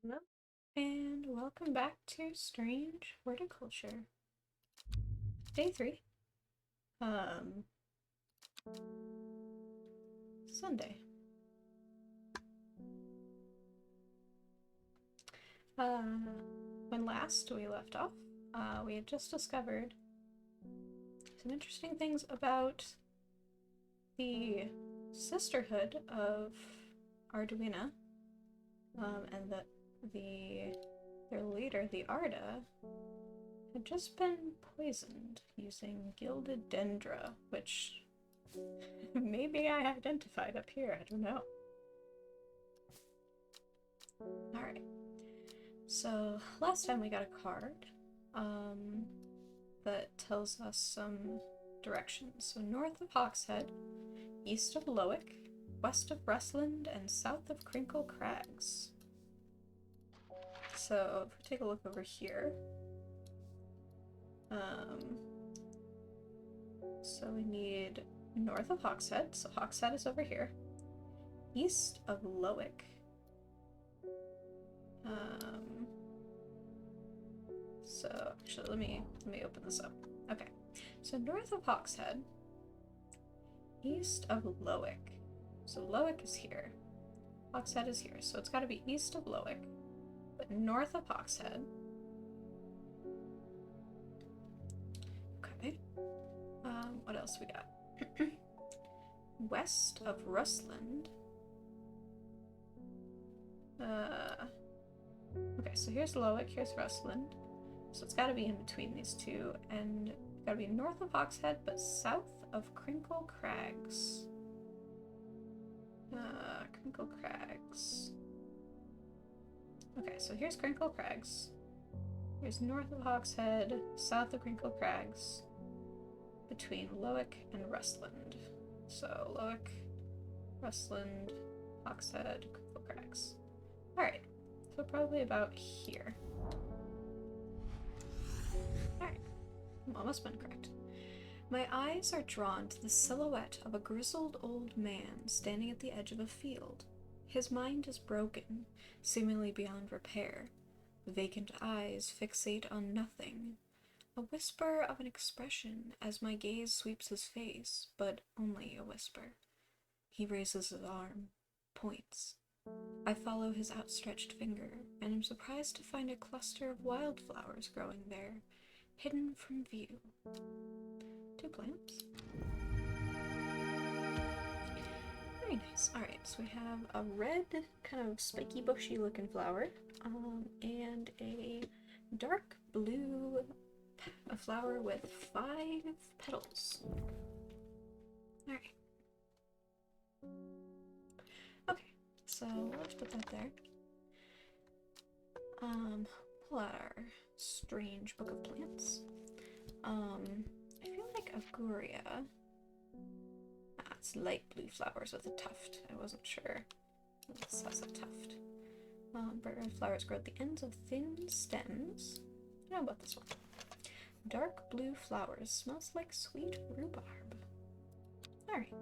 Hello, and welcome back to Strange Horticulture. Day 3. Sunday. When last we left off, we had just discovered some interesting things about the sisterhood of Arduina, and that their leader, the Arda, had just been poisoned using gilded dendra, which maybe I identified up here, I don't know. Alright, so last time we got a card that tells us some directions. So north of Hawkshead, east of Lowick, west of Restland, and south of Crinkle Crags. So if we take a look over here, so we need north of Hawkshead, so Hawkshead is over here, east of Lowick, so actually let me open this up. Okay, so north of Hawkshead, east of Lowick, so Lowick is here, Hawkshead is here, so it's got to be east of Lowick, but north of Hawkshead. Okay. What else we got? West of Rustland. Okay, so here's Lowick, here's Rustland. So it's got to be in between these two, and got to be north of Hawkshead, but south of Crinkle Crags. Crinkle Crags. Okay, so here's Crinkle Crags. Here's north of Hawkshead, south of Crinkle Crags, between Lowick and Rustland. So Lowick, Rustland, Hawkshead, Crinkle Crags. Alright, so probably about here. Alright, I'm almost been correct. My eyes are drawn to the silhouette of a grizzled old man standing at the edge of a field. His mind is broken, seemingly beyond repair. Vacant eyes fixate on nothing. A whisper of an expression as my gaze sweeps his face, but only a whisper. He raises his arm, points. I follow his outstretched finger, and am surprised to find a cluster of wildflowers growing there, hidden from view. 2 plants. Very nice. Alright, so we have a red, kind of spiky, bushy looking flower, and a dark blue flower with 5 petals. Alright. Okay, so let's put that there. Pull out our strange book of plants. I feel like Aguria. It's light blue flowers with a tuft. I wasn't sure. This has a tuft. Bright red flowers grow at the ends of thin stems. I don't know about this one. Dark blue flowers. Smells like sweet rhubarb. Alright.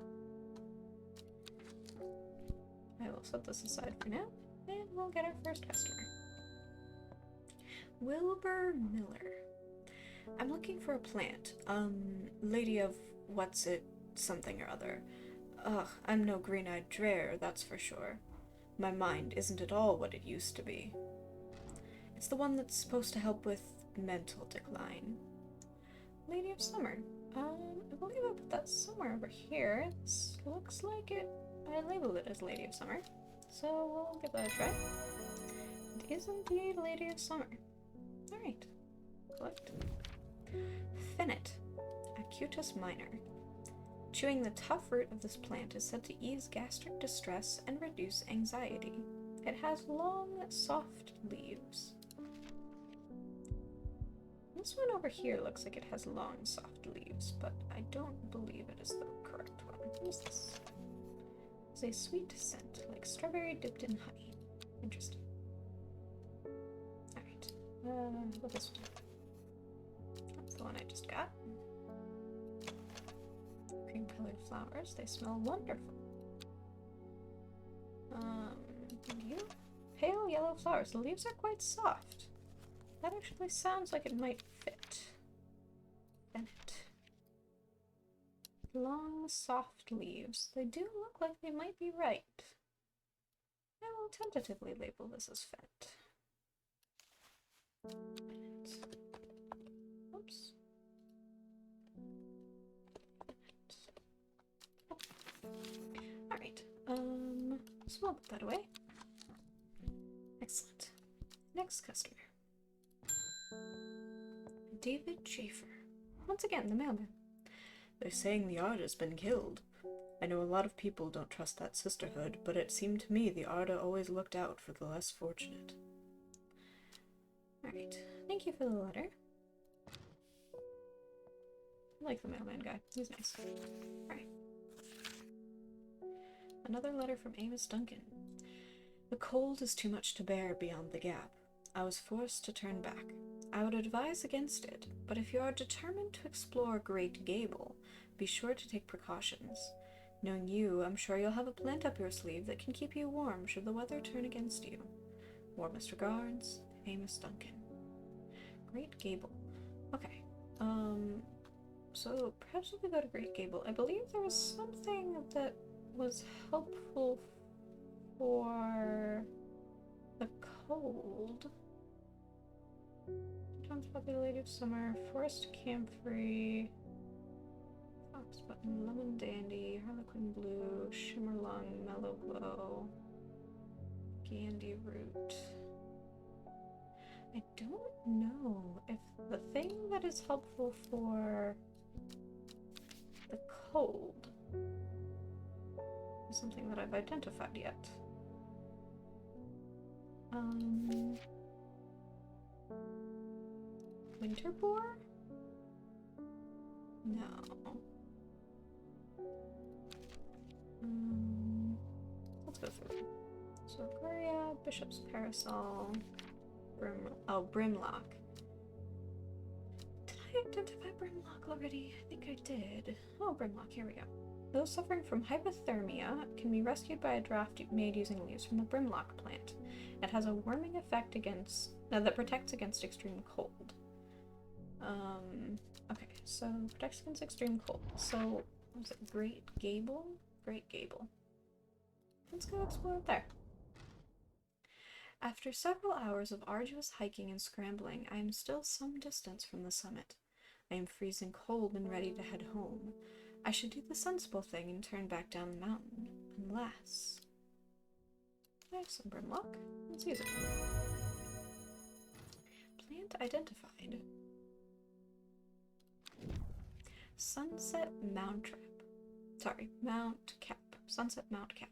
I will set this aside for now, and we'll get our first customer. Wilbur Miller. I'm looking for a plant. Lady of what's it something or other. Ugh, I'm no green-eyed dreyer, that's for sure. My mind isn't at all what it used to be. It's the one that's supposed to help with mental decline. Lady of Summer. I believe I put that somewhere over here. It looks like I labeled it as Lady of Summer. So we'll give that a try. It is indeed Lady of Summer. Alright. Collect. Finnet. Acutus minor. Chewing the tough root of this plant is said to ease gastric distress and reduce anxiety. It has long, soft leaves. This one over here looks like it has long, soft leaves, but I don't believe it is the correct one. What is this? It's a sweet scent, like strawberry dipped in honey. Interesting. Alright, what about this one? That's the one I just got. Cream-colored flowers. They smell wonderful. You? Pale yellow yellow flowers. The leaves are quite soft. That actually sounds like it might fit. Bennett. Long, soft leaves. They do look like they might be right. I will tentatively label this as Fennett. Oops. Oh. Alright, so we'll put that away. Excellent. Next customer. David Schaefer. Once again, the mailman. They're saying the Arda has been killed. I know a lot of people don't trust that sisterhood, but it seemed to me the Arda always looked out for the less fortunate. Alright, thank you for the letter. I like the mailman guy, he's nice. Alright. Another letter from Amos Duncan. The cold is too much to bear beyond the gap. I was forced to turn back. I would advise against it, but if you are determined to explore Great Gable, be sure to take precautions. Knowing you, I'm sure you'll have a plant up your sleeve that can keep you warm should the weather turn against you. Warmest regards, Amos Duncan. Great Gable. Okay, so perhaps if we go to Great Gable, I believe there was something that was helpful for the cold. Sometimes populated of summer, forest camphor, fox button, lemon dandy, harlequin blue, shimmerlung, mellow glow, gandy root. I don't know if the thing that is helpful for the cold is something that I've identified yet. Winter boar? No. Let's go through them. So Gloria, Bishop's Parasol, Brimlock. Did I identify Brimlock already? I think I did. Oh, Brimlock, here we go. Those suffering from hypothermia can be rescued by a draft made using leaves from the Brimlock plant. It has a warming effect that protects against extreme cold. Okay, so protects against extreme cold. So, was it Great Gable? Great Gable. Let's go explore it there. After several hours of arduous hiking and scrambling, I am still some distance from the summit. I am freezing cold and ready to head home. I should do the sensible thing and turn back down the mountain, unless... I have some Brimlock. Let's use it. Plant identified. Sunset Mountcap. Sorry, Mountcap. Sunset Mountcap.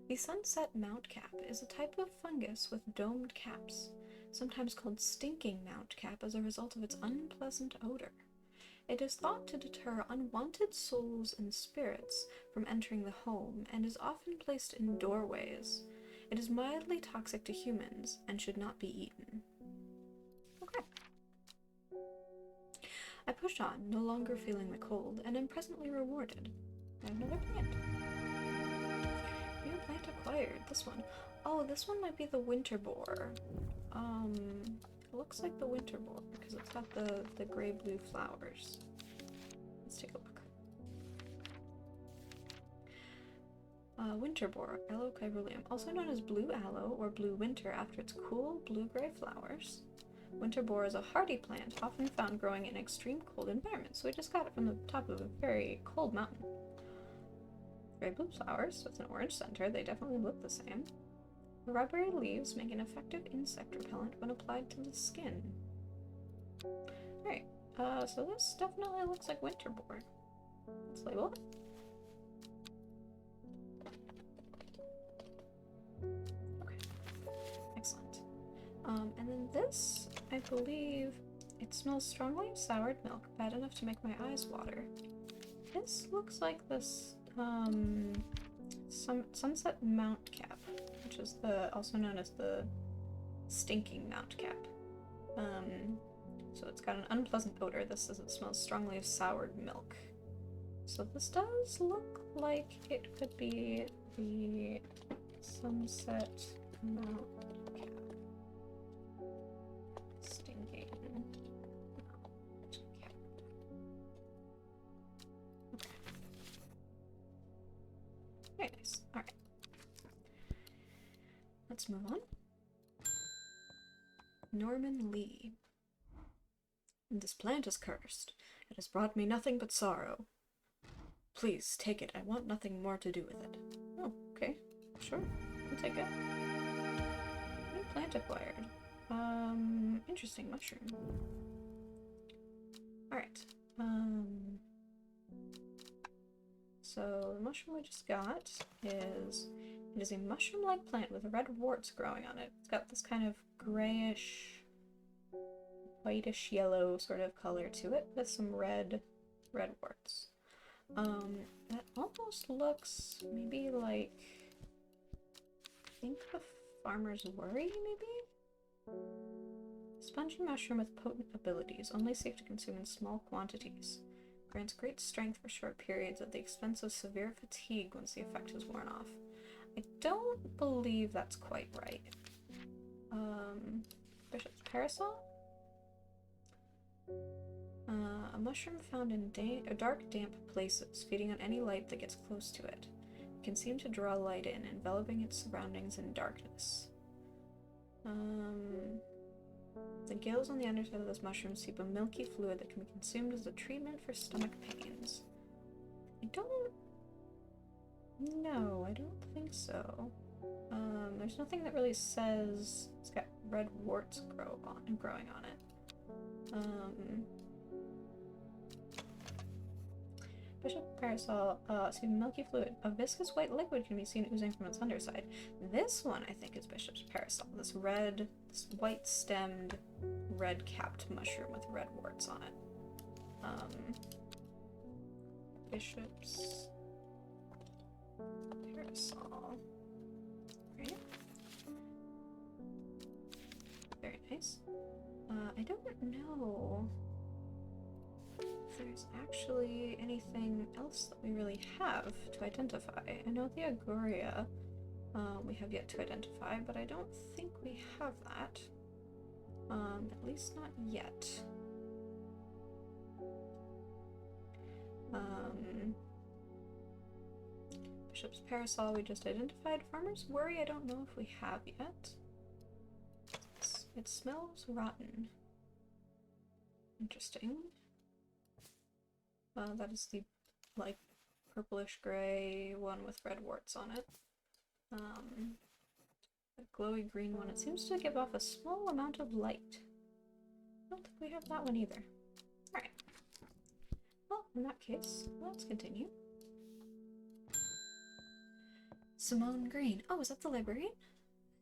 The Sunset Mountcap is a type of fungus with domed caps, sometimes called stinking Mountcap as a result of its unpleasant odor. It is thought to deter unwanted souls and spirits from entering the home and is often placed in doorways. It is mildly toxic to humans and should not be eaten. Okay. I push on, no longer feeling the cold, and am presently rewarded. I have another plant. New plant acquired. This one. Oh, this one might be the winter boar. It looks like the winter boar because it's got the gray-blue flowers. Let's take a look. Winter boar, Aloe caeruleum, also known as blue aloe or blue winter after its cool blue-gray flowers. Winter boar is a hardy plant, often found growing in extreme cold environments, so we just got it from the top of a very cold mountain. Gray blue flowers with an orange center, they definitely look the same. The rubbery leaves make an effective insect repellent when applied to the skin. Alright, so this definitely looks like winter boar. Let's label it. Okay, excellent. And then this, I believe, it smells strongly of soured milk, bad enough to make my eyes water. This looks like this, Sunset Mountcap, which is also known as the stinking Mountcap. So it's got an unpleasant odor. This says it smells strongly of soured milk. So this does look like it could be the Sunset Mountcap. let's move on. Norman Lee. This plant is cursed. It has brought me nothing but sorrow. Please, take it. I want nothing more to do with it. Oh, okay. Sure. I'll take it. New plant acquired. Interesting mushroom. Alright. So the mushroom we just got is... It is a mushroom-like plant with red warts growing on it. It's got this kind of grayish, whitish yellow sort of color to it with some red warts. That almost looks maybe like, I think the farmer's worry, maybe? Spongy mushroom with potent abilities, only safe to consume in small quantities. Grants great strength for short periods at the expense of severe fatigue once the effect is worn off. I don't believe that's quite right. Bishop's Parasol? A mushroom found in dark, damp places, feeding on any light that gets close to it. It can seem to draw light in, enveloping its surroundings in darkness. The gills on the underside of this mushroom seep a milky fluid that can be consumed as a treatment for stomach pains. I don't think so. There's nothing that really says it's got red warts growing on it. Bishop Parasol, milky fluid. A viscous white liquid can be seen oozing from its underside. This one, I think, is Bishop's Parasol. This white-stemmed, red-capped mushroom with red warts on it. Bishop's Parasol. Right. Very nice. I don't know if there's actually anything else that we really have to identify. I know the Agoria we have yet to identify, but I don't think we have that. At least not yet. Bishop's Parasol we just identified. Farmer's Worry I don't know if we have yet. It smells rotten. Interesting. That is the, like, purplish gray one with red warts on it. The glowy green one, it seems to give off a small amount of light. I don't think we have that one either. Alright. Well, in that case, let's continue. Simone Green. Oh, is that the librarian?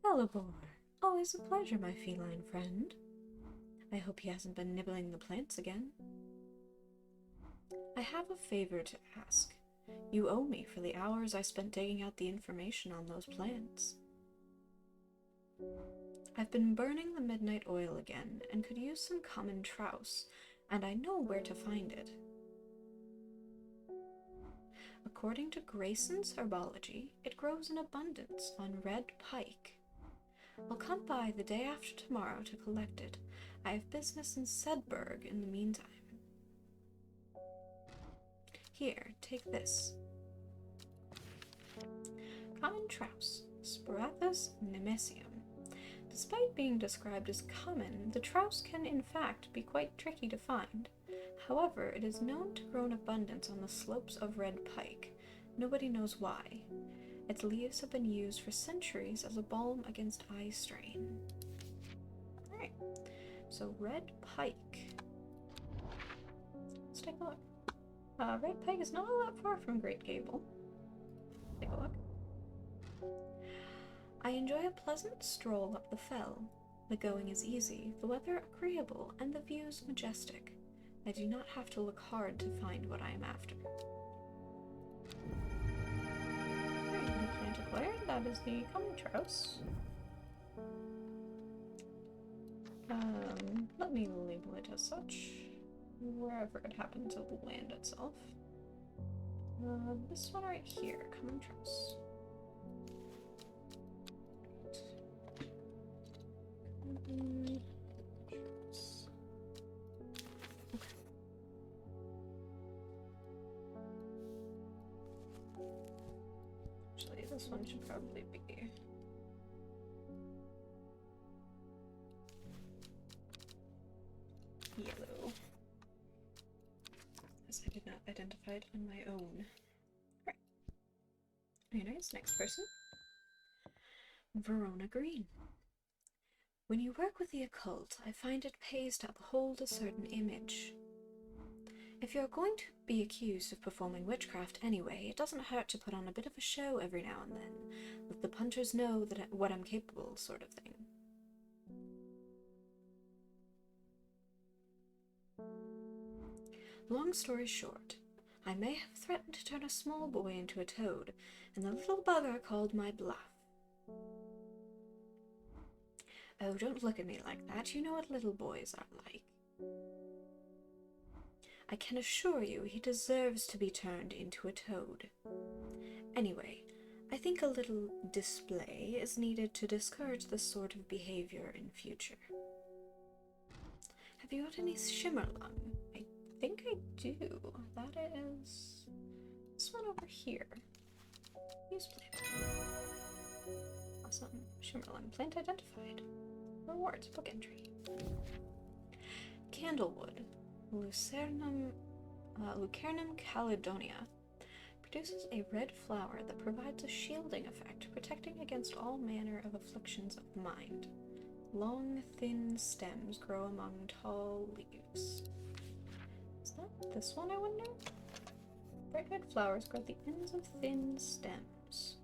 Hellebore. Always a pleasure, my feline friend. I hope he hasn't been nibbling the plants again. I have a favor to ask. You owe me for the hours I spent digging out the information on those plants. I've been burning the midnight oil again, and could use some common trouse, and I know where to find it. According to Grayson's herbology, it grows in abundance on red pike. I'll come by the day after tomorrow to collect it. I have business in Sizergh in the meantime. Here, take this. Common trouse, Sporathus nemesium. Despite being described as common, the trouse can in fact be quite tricky to find. However, it is known to grow in abundance on the slopes of red pike. Nobody knows why. Its leaves have been used for centuries as a balm against eye strain. Alright, so red pike. Let's take a look. Red pike is not all that far from Great Gable. Take a look. I enjoy a pleasant stroll up the fell. The going is easy, the weather agreeable, and the views majestic. I do not have to look hard to find what I am after. Alright, new plant acquired. That is the common trouse. Let me label it as such, wherever it happened to land itself. This one right here, common trouse. Actually, this one should probably be identified on my own. Alright. Very nice. Next person. Verona Green. When you work with the occult, I find it pays to uphold a certain image. If you're going to be accused of performing witchcraft anyway, it doesn't hurt to put on a bit of a show every now and then. Let the punters know what I'm capable, sort of thing. Long story short, I may have threatened to turn a small boy into a toad, and the little bugger called my bluff. Oh, don't look at me like that. You know what little boys are like. I can assure you he deserves to be turned into a toad. Anyway, I think a little display is needed to discourage this sort of behavior in future. Have you got any shimmerlung? I think I do. That is this one over here. Use plant. Awesome. Shimmerlung plant identified. Rewards book entry. Candlewood, Lucernum caledonia, produces a red flower that provides a shielding effect, protecting against all manner of afflictions of the mind. Long, thin stems grow among tall leaves. Is that this one, I wonder? Bright red flowers grow at the ends of thin stems.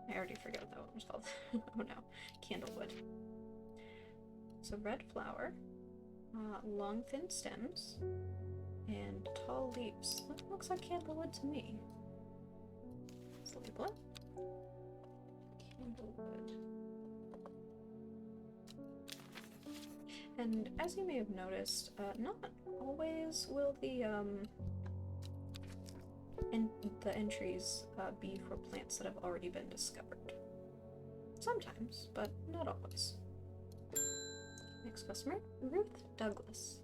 I already forgot what that one was called. Oh no. Candlewood. So red flower, long thin stems, and tall leaves. That looks like candlewood to me. Let's label it. Candlewood. And as you may have noticed, not always will the entries be for plants that have already been discovered. Sometimes, but not always. Next customer, Ruth Douglas.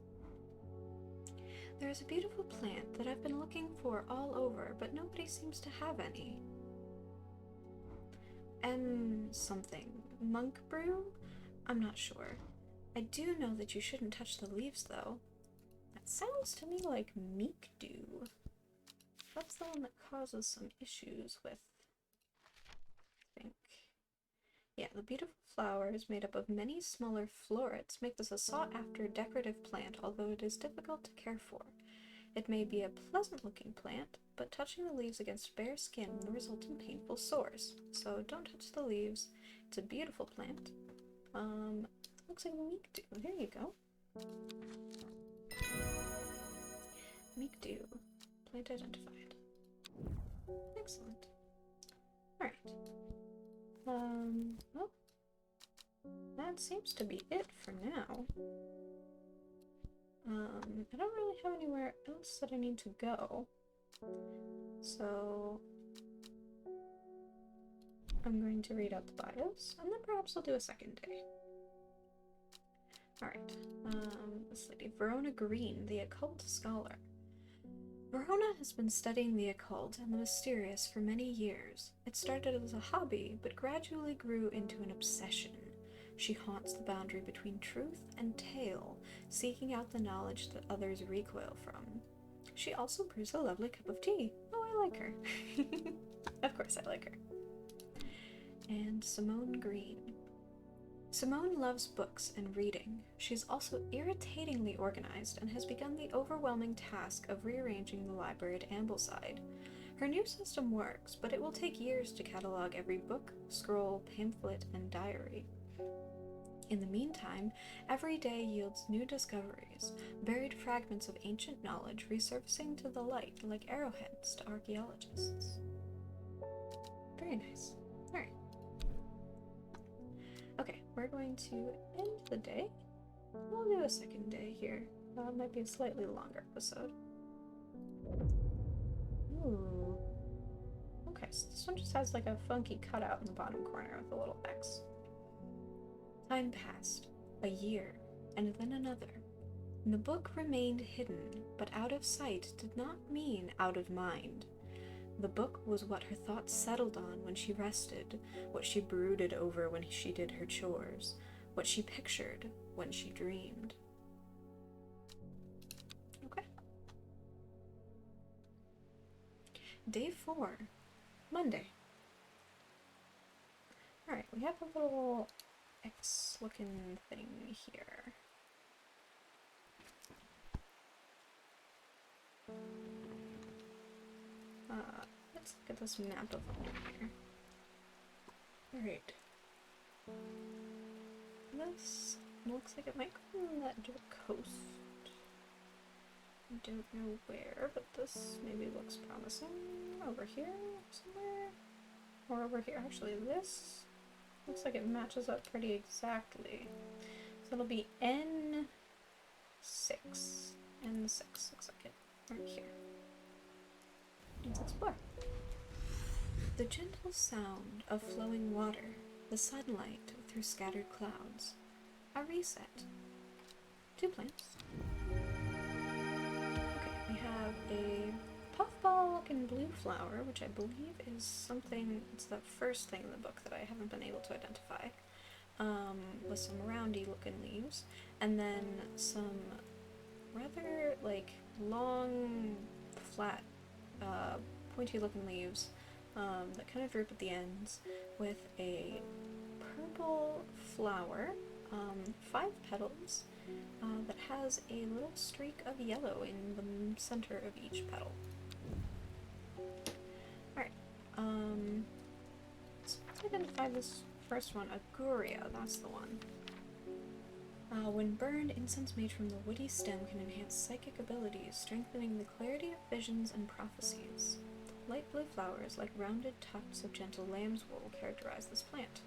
There is a beautiful plant that I've been looking for all over, but nobody seems to have any. Something. Monk brew? I'm not sure. I do know that you shouldn't touch the leaves, though. That sounds to me like meek dew. That's the one that causes some issues with, I think. Yeah, the beautiful flowers made up of many smaller florets make this a sought-after decorative plant, although it is difficult to care for. It may be a pleasant-looking plant, but touching the leaves against bare skin will result in painful sores. So don't touch the leaves. It's a beautiful plant. Looks like meek dew. There you go. Meek dew. Plant identified. Excellent. Alright. Well, that seems to be it for now. I don't really have anywhere else that I need to go. So I'm going to read out the bios, and then perhaps we'll do a second day. Alright, this lady, Verona Green, the occult scholar. Verona has been studying the occult and the mysterious for many years. It started as a hobby, but gradually grew into an obsession. She haunts the boundary between truth and tale, seeking out the knowledge that others recoil from. She also brews a lovely cup of tea. Oh, I like her. Of course I like her. And Simone Green. Simone loves books and reading. She's also irritatingly organized and has begun the overwhelming task of rearranging the library at Ambleside. Her new system works, but it will take years to catalog every book, scroll, pamphlet, and diary. In the meantime, every day yields new discoveries, buried fragments of ancient knowledge resurfacing to the light like arrowheads to archaeologists. Very nice. Alright. Okay, we're going to end the day. We'll do a second day here. It might be a slightly longer episode. Ooh. Okay, so this one just has like a funky cutout in the bottom corner with a little X. Time passed, a year, and then another. The book remained hidden, but out of sight did not mean out of mind. The book was what her thoughts settled on when she rested, what she brooded over when she did her chores, what she pictured when she dreamed. Okay. Day 4, Monday. Alright, we have a little X-looking thing here. Let's look at this map of London here. Alright. This looks like it might go on that dark coast. I don't know where, but this maybe looks promising. Over here somewhere? Or over here. Actually, this looks like it matches up pretty exactly. So it'll be N6. N6 looks like it. Right here. Let's explore. The gentle sound of flowing water, the sunlight through scattered clouds. A reset. 2 plants. Okay, we have a puffball looking blue flower, which I believe is something, it's the first thing in the book that I haven't been able to identify, with some roundy looking leaves, and then some rather like long, flat, pointy looking leaves that kind of droop at the ends, with a purple flower, 5 petals, that has a little streak of yellow in the center of each petal. Alright, let's identify this first one, Aguria, that's the one. When burned, incense made from the woody stem can enhance psychic abilities, strengthening the clarity of visions and prophecies. Light blue flowers, like rounded tufts of gentle lamb's wool, characterize this plant.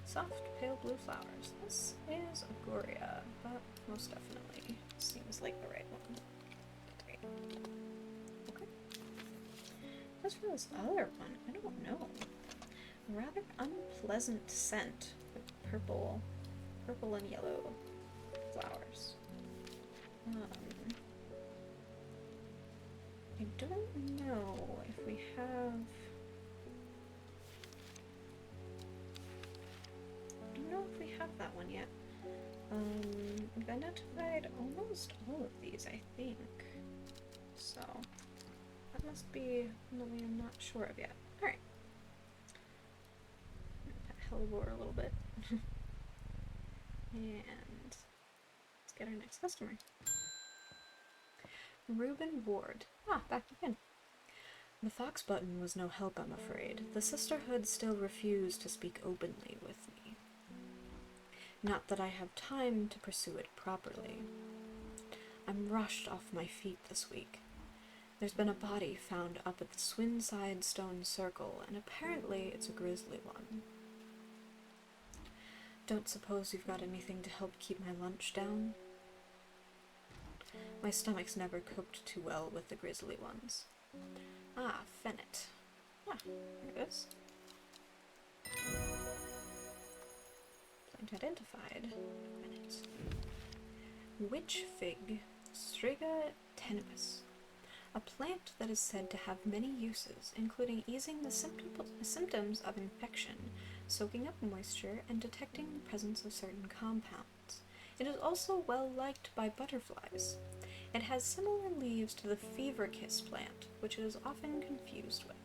Soft, pale blue flowers. This is Aguria, but most definitely seems like the right one. Great. Okay. As for this other one, I don't know. Rather unpleasant scent with purple and yellow flowers. I don't know if we have... I don't know if we have that one yet. We've identified almost all of these, I think. So, that must be one that I'm not sure of yet. Alright. Hellebore a little bit. And let's get our next customer. Reuben Ward. Ah, back again. The fox button was no help, I'm afraid. The sisterhood still refused to speak openly with me. Not that I have time to pursue it properly. I'm rushed off my feet this week. There's been a body found up at the Swinside Stone Circle, and apparently it's a grisly one. Don't suppose you've got anything to help keep my lunch down? My stomach's never coped too well with the grisly ones. Ah, Fennet. Ah, there it is. Plant identified. Fennet. Witch fig, Striga tenebris. A plant that is said to have many uses, including easing the symptoms of infection, soaking up moisture, and detecting the presence of certain compounds. It is also well liked by butterflies. It has similar leaves to the fever kiss plant, which it is often confused with.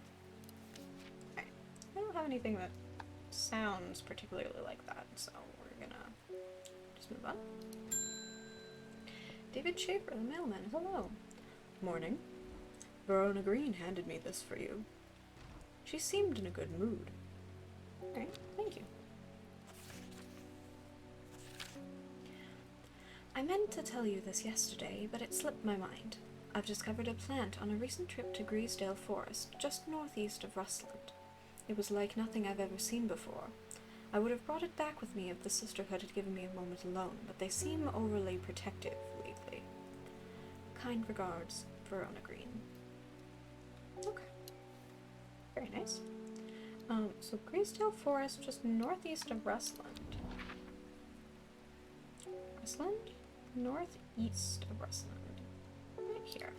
Okay. I don't have anything that sounds particularly like that, so we're gonna just move on. David Schaefer, the mailman, hello. Morning. Verona Green handed me this for you. She seemed in a good mood. Alright, thank you. I meant to tell you this yesterday, but it slipped my mind. I've discovered a plant on a recent trip to Greasdale Forest, just northeast of Rustland. It was like nothing I've ever seen before. I would have brought it back with me if the sisterhood had given me a moment alone, but they seem overly protective lately. Kind regards, Verona Green. Okay. Very nice. So Greasdale Forest, just northeast of Rustland. Rustland? Northeast of Rustland. Right here.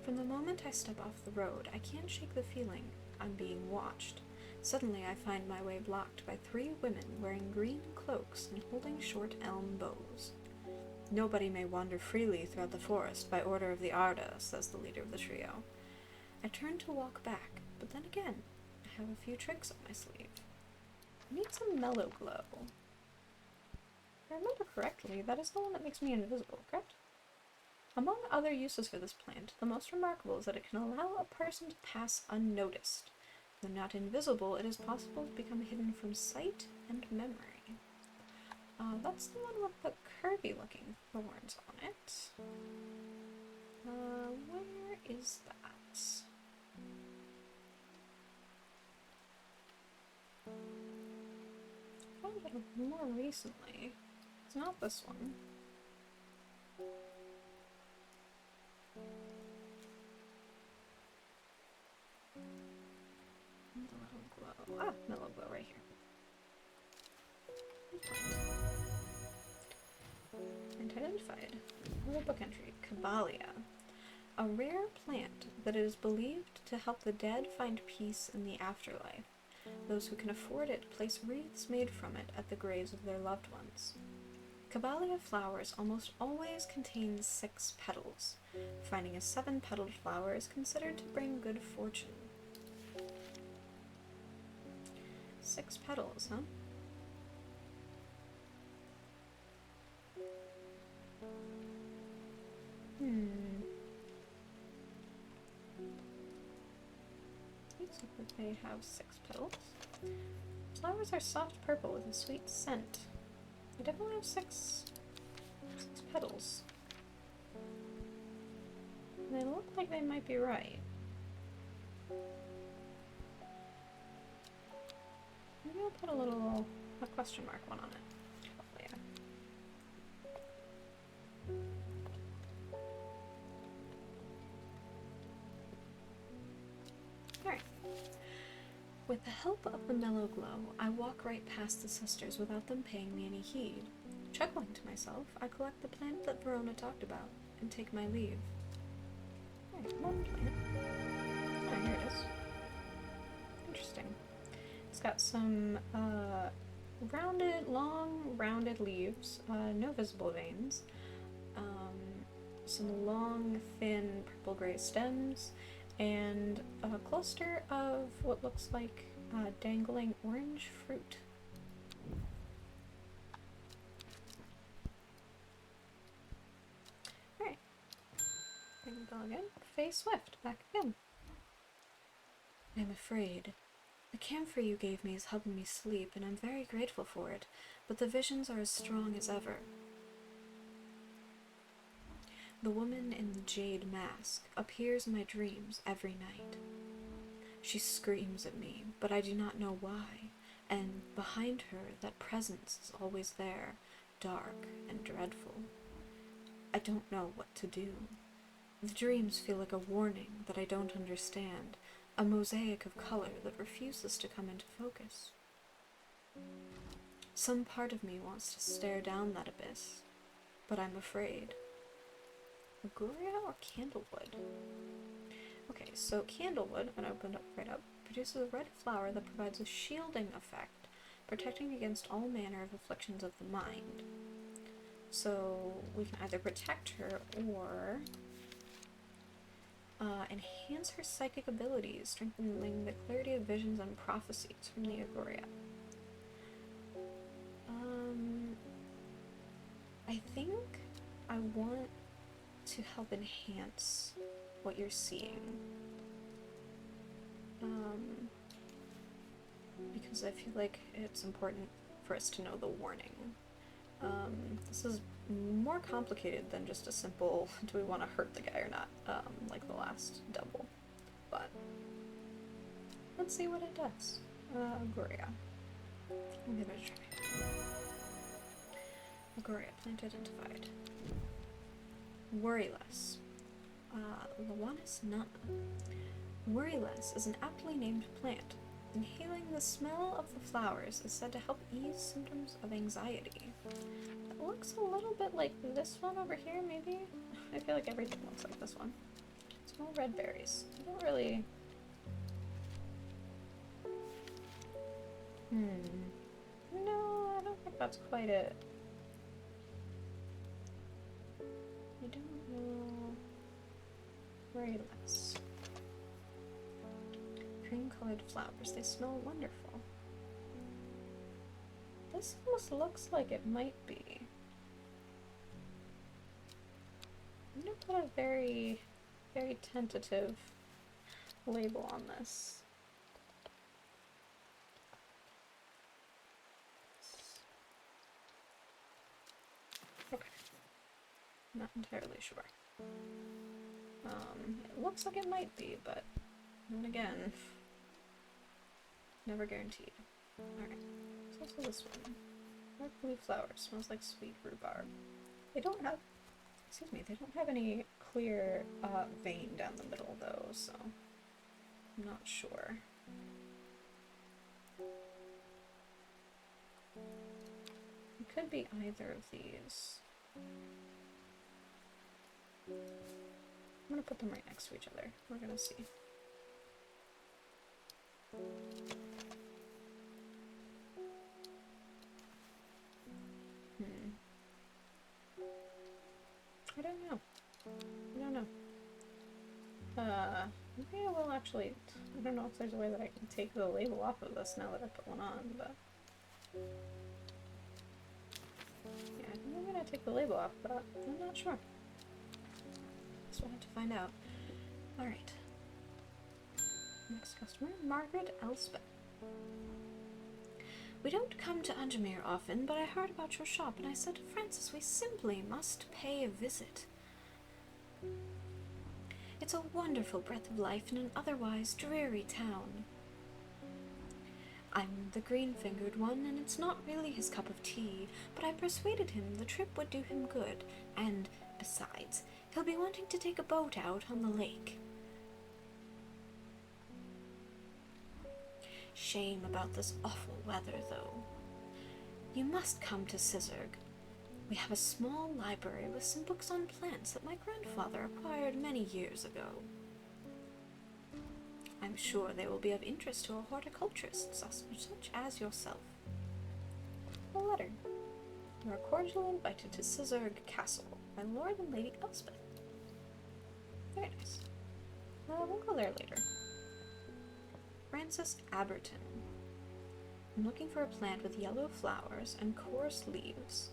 From the moment I step off the road, I can't shake the feeling I'm being watched. Suddenly I find my way blocked by 3 women wearing green cloaks and holding short elm bows. Nobody may wander freely throughout the forest by order of the Arda, says the leader of the trio. I turn to walk back, but then again, I have a few tricks up my sleeve. I need some mellow glow. If I remember correctly, that is the one that makes me invisible, correct? Among other uses for this plant, the most remarkable is that it can allow a person to pass unnoticed. Though not invisible, it is possible to become hidden from sight and memory. That's the one with the curvy-looking thorns on it. Where is that? I found it more recently. It's not this one. Mellow glow. Ah, mellow glow right here. And identified. Another book entry. Caballia. A rare plant that is believed to help the dead find peace in the afterlife. Those who can afford it place wreaths made from it at the graves of their loved ones. Caballia flowers almost always contain 6 petals. Finding a 7-petaled flower is considered to bring good fortune. 6 petals, huh? Except that they have 6 petals. Flowers are soft purple with a sweet scent. They definitely have 6 petals. And they look like they might be right. Maybe I'll put a question mark one on it. Alright. With the help of the mellow glow, I walk right past the sisters without them paying me any heed. Chuckling to myself, I collect the plant that Verona talked about and take my leave. Alright, one plant. Oh, here it is. Interesting. It's got some long rounded leaves, no visible veins, some long, thin purple-gray stems, and a cluster of what looks like dangling orange fruit. Alright. Ring the bell again. Faye Swift, back again. I'm afraid. The camphor you gave me is helping me sleep, and I'm very grateful for it, but the visions are as strong as ever. The woman in the jade mask appears in my dreams every night. She screams at me, but I do not know why, and behind her that presence is always there, dark and dreadful. I don't know what to do. The dreams feel like a warning that I don't understand, a mosaic of color that refuses to come into focus. Some part of me wants to stare down that abyss, but I'm afraid. Agoria or candlewood? Okay, so candlewood, when opened up right up, produces a red flower that provides a shielding effect, protecting against all manner of afflictions of the mind. So we can either protect her or enhance her psychic abilities, strengthening the clarity of visions and prophecies from the Agoria. I think I want to help enhance what you're seeing. Because I feel like it's important for us to know the warning. This is more complicated than just a simple, do we want to hurt the guy or not, like the last double. But let's see what it does. Agoria. I'll give it a try. Agoria, plant identified. Worry less. Lawanis nana. Worry less is an aptly named plant. Inhaling the smell of the flowers is said to help ease symptoms of anxiety. It looks a little bit like this one over here, maybe? I feel like everything looks like this one. Small red berries. I don't really... No, I don't think that's quite it. I don't know. Very less. Cream-colored flowers. They smell wonderful. This almost looks like it might be. I'm gonna put a very, very tentative label on this. Okay. Not entirely sure. It looks like it might be, but then again, never guaranteed. Alright, there's also this one. Dark blue flower, smells like sweet rhubarb. They don't have, excuse me, they don't have any clear vein down the middle though, so I'm not sure. It could be either of these. I'm gonna put them right next to each other. We're gonna see. I don't know. I don't know. Maybe I will actually. I don't know if there's a way that I can take the label off of this now that I put one on, but. Yeah, I think I'm gonna take the label off, but I'm not sure. So we'll have to find out. Alright. Next customer, Margaret Elspeth. We don't come to Anjamir often, but I heard about your shop and I said to Francis we simply must pay a visit. It's a wonderful breath of life in an otherwise dreary town. I'm the green-fingered one, and it's not really his cup of tea, but I persuaded him the trip would do him good, and, besides, he'll be wanting to take a boat out on the lake. Shame about this awful weather, though. You must come to Sizergh. We have a small library with some books on plants that my grandfather acquired many years ago. I'm sure they will be of interest to a horticulturist such as yourself. A letter. You are cordially invited to Sizergh Castle by Lord and Lady Elspeth. Very nice. We'll go there later. Francis Aberton. I'm looking for a plant with yellow flowers and coarse leaves.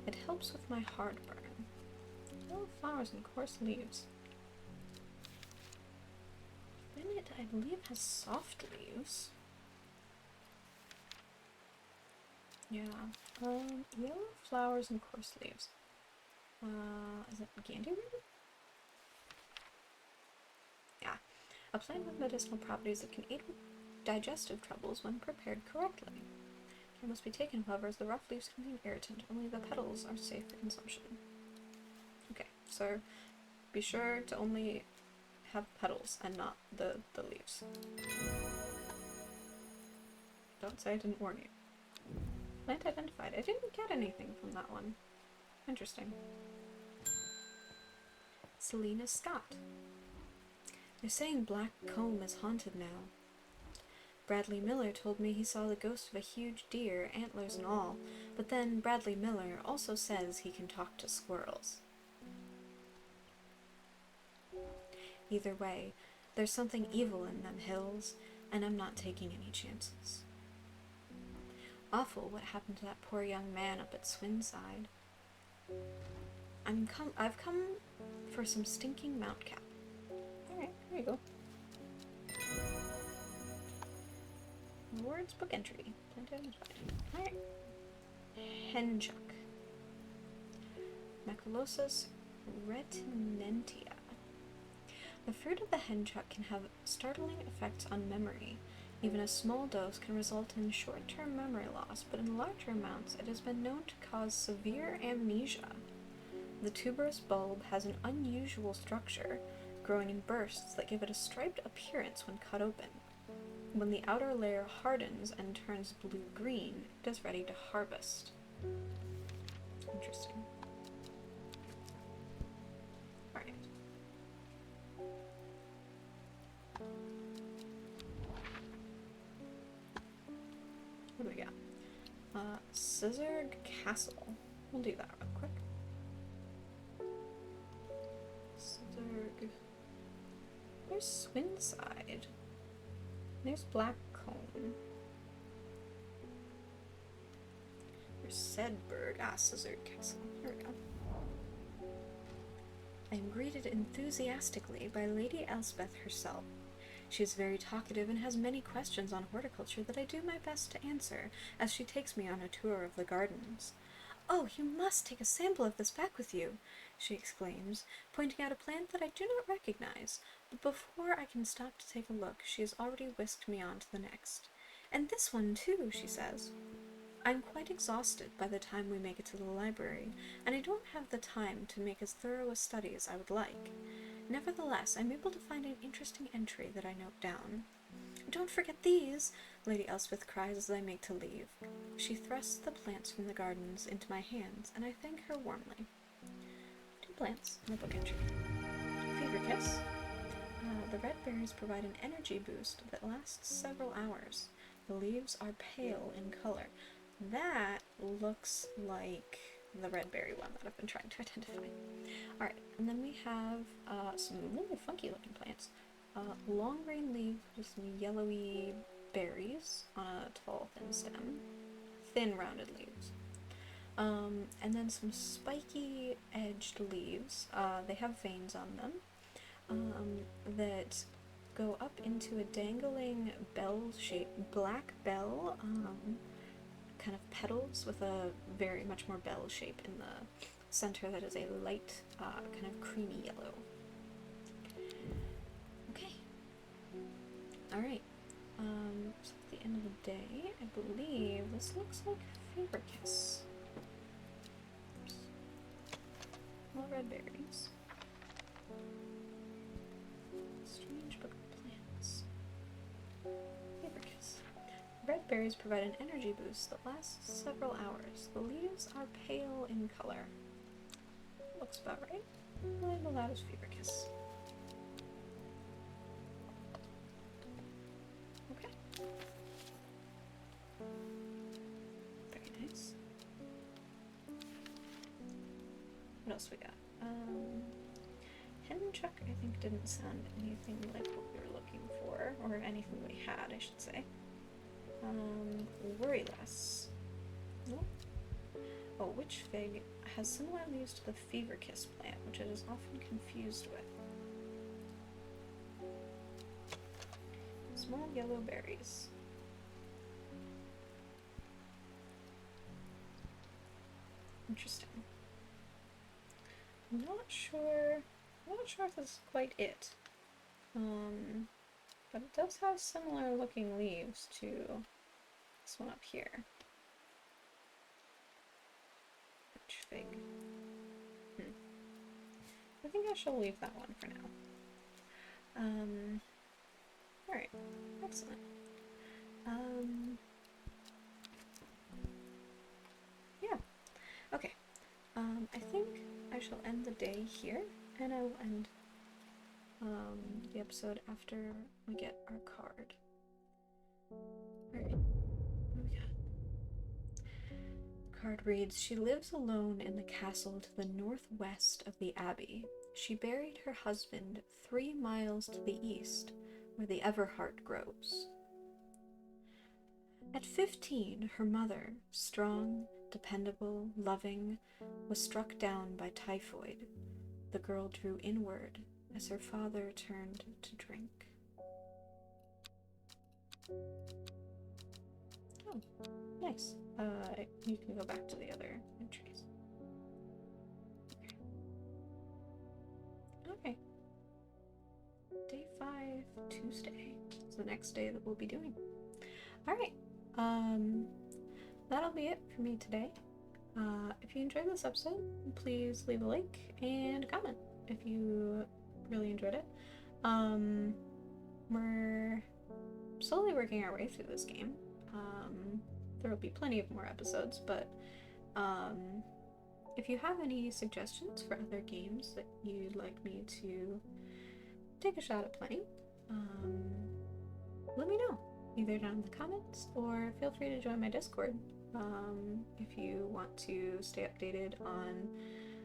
It helps with my heartburn. Yellow flowers and coarse leaves. It, I believe, has soft leaves. Yeah. Yellow flowers and coarse leaves. Is it gandyroot? Yeah. A plant with medicinal properties that can aid with digestive troubles when prepared correctly. Care must be taken, however, as the rough leaves contain irritant. Only the petals are safe for consumption. Okay, so be sure to only have petals and not the leaves. Don't say I didn't warn you. Plant identified. I didn't get anything from that one. Interesting. Selena Scott. They're saying Black Combe is haunted now. Bradley Miller told me he saw the ghost of a huge deer, antlers and all, but then Bradley Miller also says he can talk to squirrels. Either way, there's something evil in them hills, and I'm not taking any chances. Awful what happened to that poor young man up at Swinside. I've come for some stinking mount cap. Alright, there you go. Words book entry. Plant identified. Alright. Henchuck. Macrolosus retinentia. The fruit of the henchuck can have startling effects on memory. Even a small dose can result in short-term memory loss, but in larger amounts it has been known to cause severe amnesia. The tuberous bulb has an unusual structure, growing in bursts that give it a striped appearance when cut open. When the outer layer hardens and turns blue-green, it is ready to harvest. Interesting. Alright. Sizergh Castle. We'll do that real quick. Sizergh. There's Swinside. There's Blackcomb. There's Sedberg. Ah, Sizergh Castle. Here we go. I am greeted enthusiastically by Lady Elspeth herself. She is very talkative and has many questions on horticulture that I do my best to answer as she takes me on a tour of the gardens. "Oh, you must take a sample of this back with you," she exclaims, pointing out a plant that I do not recognize, but before I can stop to take a look, she has already whisked me on to the next. "And this one, too," she says. I am quite exhausted by the time we make it to the library, and I don't have the time to make as thorough a study as I would like. Nevertheless, I'm able to find an interesting entry that I note down. "Don't forget these," Lady Elspeth cries as I make to leave. She thrusts the plants from the gardens into my hands, and I thank her warmly. 2 plants and a book entry. Fever Kiss. The red berries provide an energy boost that lasts several hours. The leaves are pale in color. That looks like the red berry one that I've been trying to identify. Alright, and then we have some really funky looking plants. Long green leaf with some yellowy berries on a tall thin stem. Thin rounded leaves. And then some spiky edged leaves. They have veins on them that go up into a dangling black bell, kind of petals with a very much more bell shape in the center that is a light, kind of creamy yellow. Okay. Alright. So at the end of the day, I believe this looks like Fever Kiss. Oops. More red berries. Strange Book of Plants. Fever Kiss. Red berries provide an energy boost that lasts several hours. The leaves are pale in color. Looks about right. I'll label that as Fever Kiss. Okay. Very nice. What else we got? Henchuck, I think, didn't sound anything like what we were looking for, or anything we had, I should say. Worry less. Nope. Oh, Witch Fig has similar leaves to the Fever Kiss plant, which it is often confused with. Small yellow berries. Interesting. I'm not sure if this is quite it. But it does have similar looking leaves to this one up here. Witch Fig. I think I shall leave that one for now. Alright, excellent. Yeah, okay. I think I shall end the day here, and I will end the episode after we get our card. Alright, what do we got? The card reads, "She lives alone in the castle to the northwest of the abbey. She buried her husband 3 miles to the east, where the everheart grows. At 15, her mother, strong, dependable, loving, was struck down by typhoid. The girl drew inward as her father turned to drink." Oh, nice. You can go back to the other entries. Okay. Day 5, Tuesday. It's the next day that we'll be doing. Alright. That'll be it for me today. If you enjoyed this episode, please leave a like and a comment if you really enjoyed it. We're slowly working our way through this game. There will be plenty of more episodes, but if you have any suggestions for other games that you'd like me to take a shot at playing, let me know, either down in the comments or feel free to join my Discord. if you want to stay updated on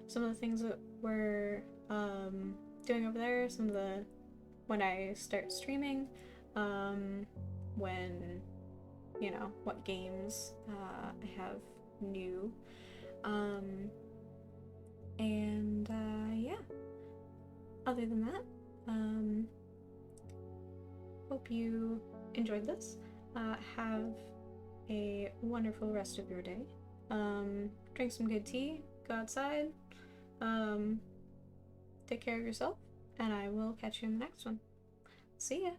some of the things that we're doing over there, some of the when I start streaming, when what games I have new, and yeah. Other than that, hope you enjoyed this. Have a wonderful rest of your day. Drink some good tea, go outside, take care of yourself, and I will catch you in the next one. See ya!